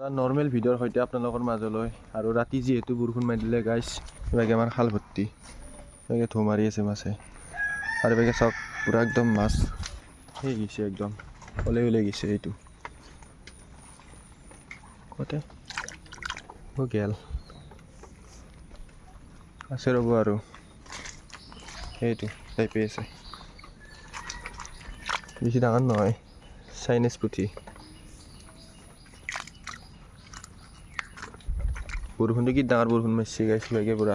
normal ভিডিঅ'ৰ সৈতে আপোনালোকৰ মাজলৈ আৰু ৰাতি যিহেতু বৰষুণ মাৰি দিলে গাইছ এবাগে আমাৰ খাল ভৰ্তি এবাগে ঢৌ মাৰি আছে মাছে আৰু এবাগে চাওক পুৰা একদম মাছ সেই গৈছে একদম ওলাই গৈছে এইটো কতে গেল আছে ৰ'ব আৰু সেইটো টাইপে আছে বেছি ডাঙৰ নহয় চাইনিজ পুঠি বৰষুণটো কি ডাঙৰ বৰষুণ মাৰিছে গাইছ বাগে পুৰা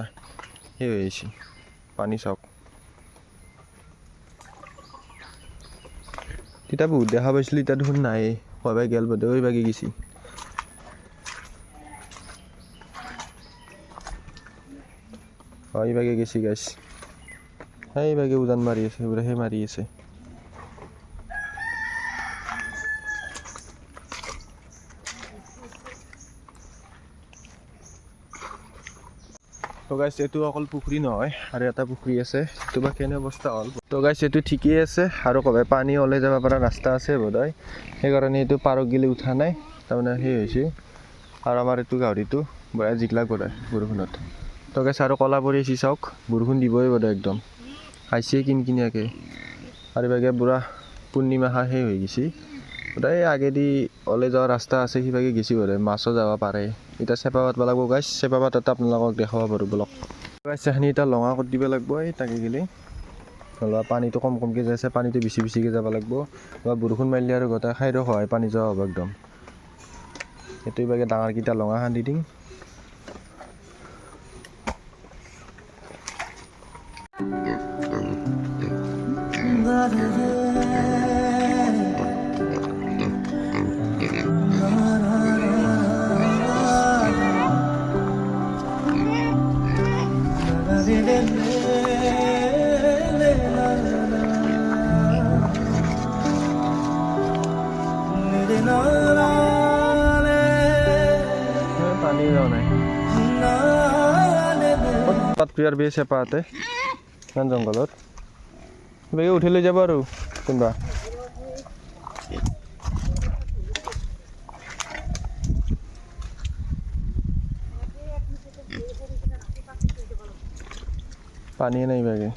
সেই হৈ আহিছে পানী চাওক তেতিয়া বহুত দেখা পাইছিলোঁ এতিয়া দেখোন নাই হবাই গেল বোধে ওই বাগে গেছি হয় বাগে গেছি গাইছ সেই বাগে উজান মাৰি আছে পুৰা সেই মাৰি আছে তো গাইছ এইটো অকল পুখুৰী নহয় আৰু এটা পুখুৰী আছে এইটো বা কেনে অৱস্থা হ'ল তো গাইছ এইটো ঠিকেই আছে আৰু ক'বাই পানী ওলাই যাব পৰা ৰাস্তা আছে বোধহয় সেইকাৰণে এইটো পাৰক গিলি উঠা নাই তাৰমানে সেই হৈছে আৰু আমাৰ এইটো গাহৰিটো বঢ়িয়া জিকলাক বোধহয় বৰষুণত তো গাইছ আৰু কলা পৰি আহিছে চাওক বৰষুণ দিবই বোধহয় একদম খাইছে কিনকিনীয়াকৈ আৰু এবাগে বুঢ়া পূৰ্ণিমাহা সেই হৈ গৈছে বোধহয় আগেদি ওলাই যোৱা ৰাস্তা আছে সিভাগে গেছি বোধহয় মাছো যাব পাৰে এতিয়া চেপা পাতব লাগিব গাইছ চেপা পাতত আপোনালোকক দেখাব পাৰোঁ বলক গাইছ এখিনি এতিয়া লঙা কৰি দিব লাগিব এই তাকে গেলি নহ'লে পানীটো কমকৈ যাই আছে পানীটো বেছিকৈ যাব লাগিব বা বৰষুণ মাৰিলে আৰু গোটেই খাইৰো সহায় পানী যোৱা হ'ব একদম সেইটো এবাগে ডাঙৰকেইটা লঙা খান্দি দিম পানী যাওঁ নাই প্ৰিয়াৰ বেছ এপাতে ইমান জংঘলত বেগে উঠি লৈ যাব আৰু কোনোবা পানীয়ে নাই বেগে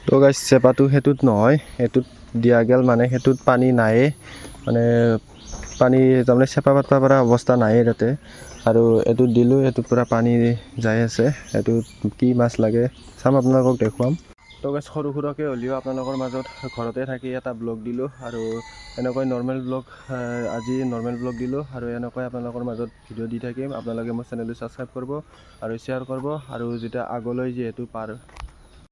তো গাইছ চেপাটো সেইটোত নহয় সেইটোত দিয়া গেল মানে সেইটোত পানী নায়ে মানে পানী তাৰমানে চেপা পাতব পৰা অৱস্থা নায়ে তাতে আৰু এইটোত দিলোঁ এইটোত পূৰা পানী যাই আছে এইটোত কি মাছ লাগে চাম আপোনালোকক দেখুৱাম তো গাইছ সৰু সুৰাকৈ হ'লেও আপোনালোকৰ মাজত ঘৰতে থাকি এটা ব্লগ দিলোঁ আৰু এনেকৈ নৰ্মেল ব্লগ আজি নৰ্মেল ব্লগ দিলোঁ আৰু এনেকৈ আপোনালোকৰ মাজত ভিডিঅ' দি থাকিম আপোনালোকে মোৰ চেনেলটো ছাবস্ক্ৰাইব কৰিব আৰু শ্বেয়াৰ কৰিব আৰু যেতিয়া আগলৈ যিহেতু